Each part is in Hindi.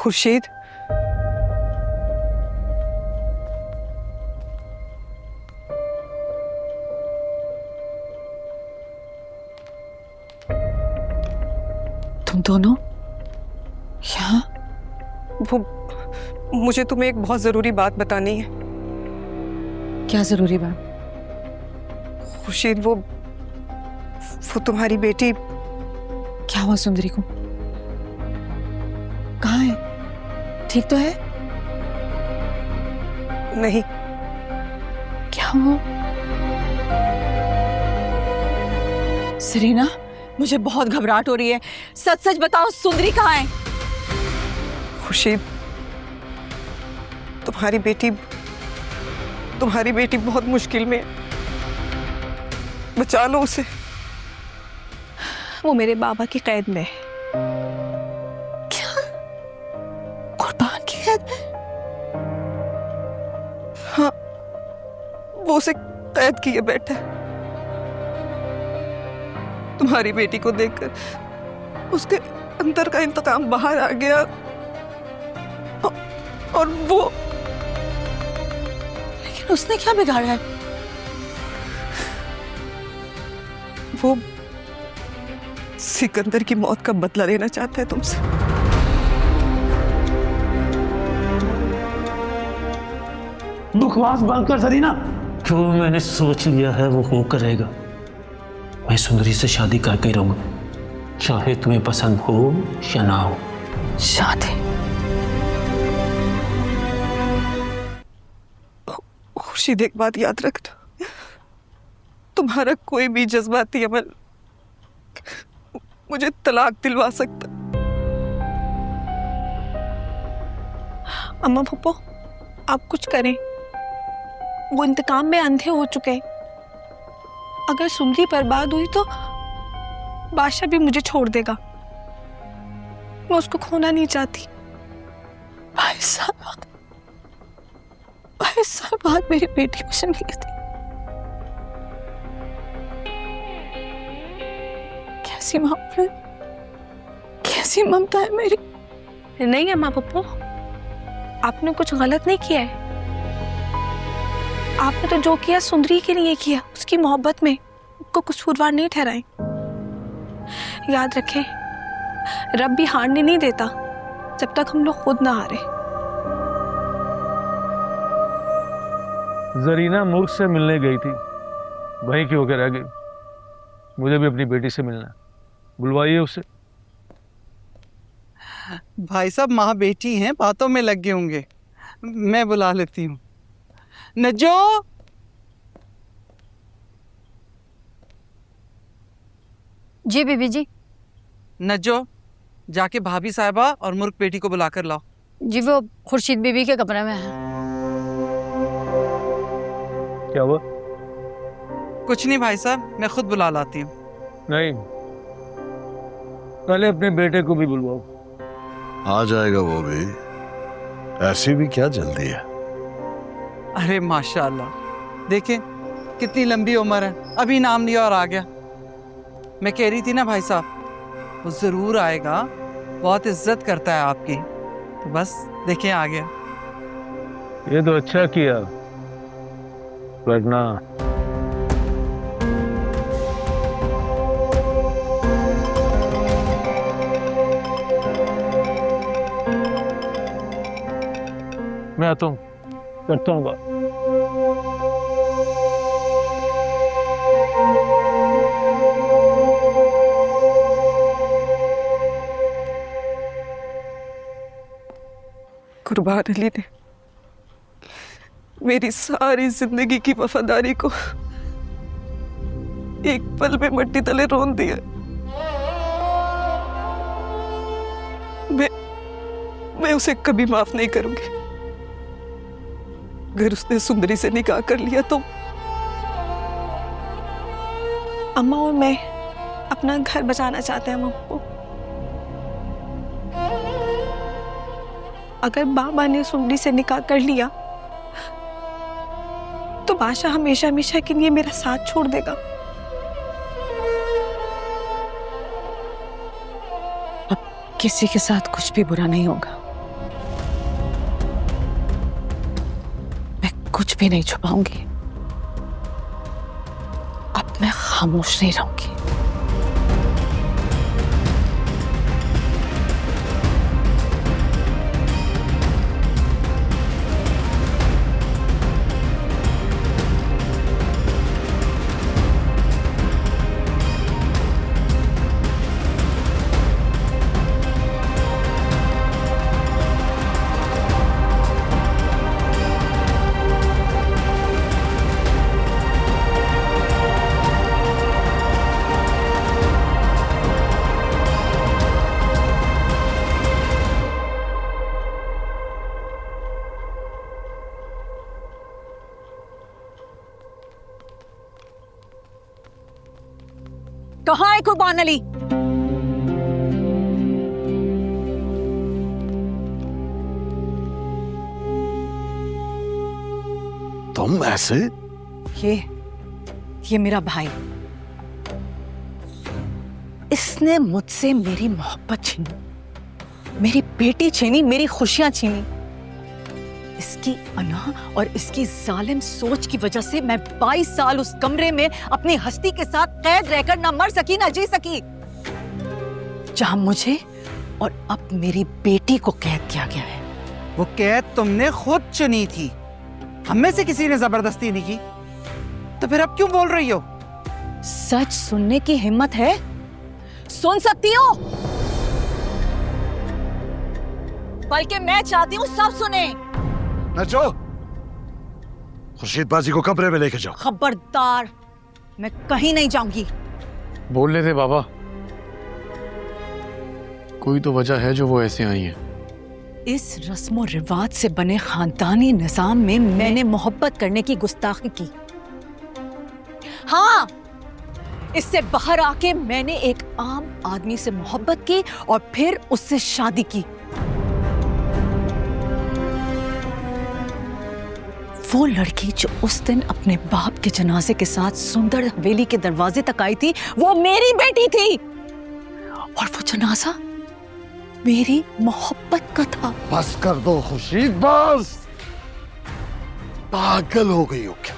खुर्शीद, तुम दोनों यहाँ? वो मुझे तुम्हें एक बहुत जरूरी बात बतानी है। क्या जरूरी बात? खुर्शीद, वो तुम्हारी बेटी। क्या हुआ सुंदरी को? कहाँ है? ठीक तो है? नहीं। क्या हुआ? सरीना, मुझे बहुत घबराहट हो रही है। सच सच बताओ, सुंदरी कहाँ है? खुर्शीद, तुम्हारी बेटी बहुत मुश्किल में है। बचा लो उसे। वो मेरे बाबा की कैद में है। क्या? कुर्बान की कैद में? हाँ, वो उसे कैद किए बैठा है। तुम्हारी बेटी को देखकर उसके अंदर का इंतकाम बाहर आ गया और वो। लेकिन उसने क्या बिगाड़ा है? वो सिकंदर की मौत का बदला लेना चाहता है तुमसे। बकवास बंद कर सरीना। जो मैंने सोच लिया है वो करेगा। मैं सुंदरी से शादी करके ही रहूंगा, चाहे तुम्हें पसंद हो या ना हो। शादी? खुर्शीद, एक बात याद रखना, तुम्हारा कोई भी जज्बाती अमल मुझे तलाक दिलवा सकता। अम्मा पप्पो, आप कुछ करें। वो इंतकाम में अंधे हो चुके हैं। अगर सुंदरी बर्बाद हुई तो बादशाह भी मुझे छोड़ देगा। मैं उसको खोना नहीं चाहती। भाई साहब बात मेरी बेटी को सुन ली थी। कैसी ममता है मेरी। नहीं अम्मा पप्पो, आपने कुछ गलत नहीं किया है। आपने तो जो किया सुंदरी के लिए किया, उसकी मोहब्बत में उसको कसूरवार नहीं ठहराए। याद रखें, रब भी हारने नहीं देता जब तक हम लोग खुद ना हारे। जरीना मुर्ख से मिलने गई थी, वहीं क्यों होकर रह गई। मुझे भी अपनी बेटी से मिलना है, बुलवाइए उसे। भाई साहब, माँ बेटी हैं, बातों में लग गए होंगे। मैं बुला लेती हूँ। नज्जो, जी बीबी जी। नज्जो, जाके भाभी साहिबा और मुर्ख बेटी को बुला कर लाओ। जी वो खुर्शीद बीबी के कमरे में है। क्या हुआ? कुछ नहीं भाई साहब, मैं खुद बुला लाती हूँ। नहीं, पहले अपने बेटे को भी बुलवाओ। आ जाएगा वो भी, ऐसी भी क्या जल्दी है। अरे माशाल्लाह, देखें कितनी लंबी उम्र है, अभी नाम लिया और आ गया। मैं कह रही थी ना भाई साहब, वो जरूर आएगा, बहुत इज्जत करता है आपकी। तो बस देखें, आ गया। ये तो अच्छा किया, वरना मैं आता हूँ, करता हूँ बात। कुर्बान अली ने मेरी सारी जिंदगी की वफादारी को एक पल में मट्टी तले रोन दिया। मैं उसे कभी माफ नहीं करूंगी। अगर उसने सुंदरी से निकाह कर लिया तो अम्मा और मैं अपना घर बचाना चाहते हैं अम्मा को। अगर बाबा ने सुंदरी से निकाह कर लिया तो बादशाह हमेशा हमेशा के लिए मेरा साथ छोड़ देगा। अब किसी के साथ कुछ भी बुरा नहीं होगा। कुछ भी नहीं छुपाऊंगी। अब मैं खामोश नहीं रहूंगी। कहाँ है कुर्बान अली? तुम ऐसे? ये मेरा भाई, इसने मुझसे मेरी मोहब्बत छीनी, मेरी बेटी छीनी, मेरी खुशियां छीनी। इसकी अना और इसकी जालिम सोच की वजह से मैं 22 साल उस कमरे में अपनी हस्ती के साथ कैद रहकर ना मर सकी ना जी सकी, जहां मुझे और अब मेरी बेटी को कैद किया गया है। वो कैद तुमने खुद चुनी थी, हमें से किसी ने जबरदस्ती नहीं की। तो फिर अब क्यों बोल रही हो? सच सुनने की हिम्मत है? सुन सकती हो? बल्कि मैं चाहती हूँ सब सुने। नचो, खुर्शीद बाजी को कमरे में लेके जाओ। खबरदार, मैं कहीं नहीं जाऊंगी। बोल रहे थे बाबा, कोई तो वजह है जो वो ऐसे आई है। इस रस्मो रिवाज से बने खानदानी निजाम में मैंने मोहब्बत करने की गुस्ताखी की। हाँ, इससे बाहर आके मैंने एक आम आदमी से मोहब्बत की और फिर उससे शादी की। वो लड़की जो उस दिन अपने बाप के जनाजे के साथ सुंदर हवेली के दरवाजे तक आई थी, वो मेरी बेटी थी और वो जनाजा मेरी मोहब्बत का था। बस कर दो खुर्शीद, बस। पागल हो गई हो क्या?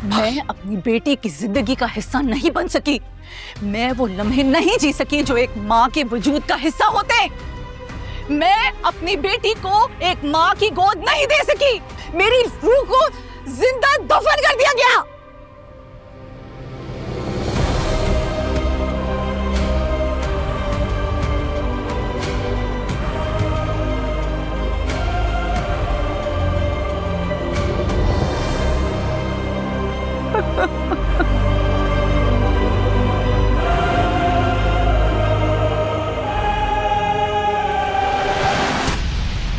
मैं अपनी बेटी की जिंदगी का हिस्सा नहीं बन सकी। मैं वो लम्हे नहीं जी सकी जो एक माँ के वजूद का हिस्सा होते। मैं अपनी बेटी को एक माँ की गोद नहीं दे सकी। मेरी रूह को जिंदा दफन कर दिया गया।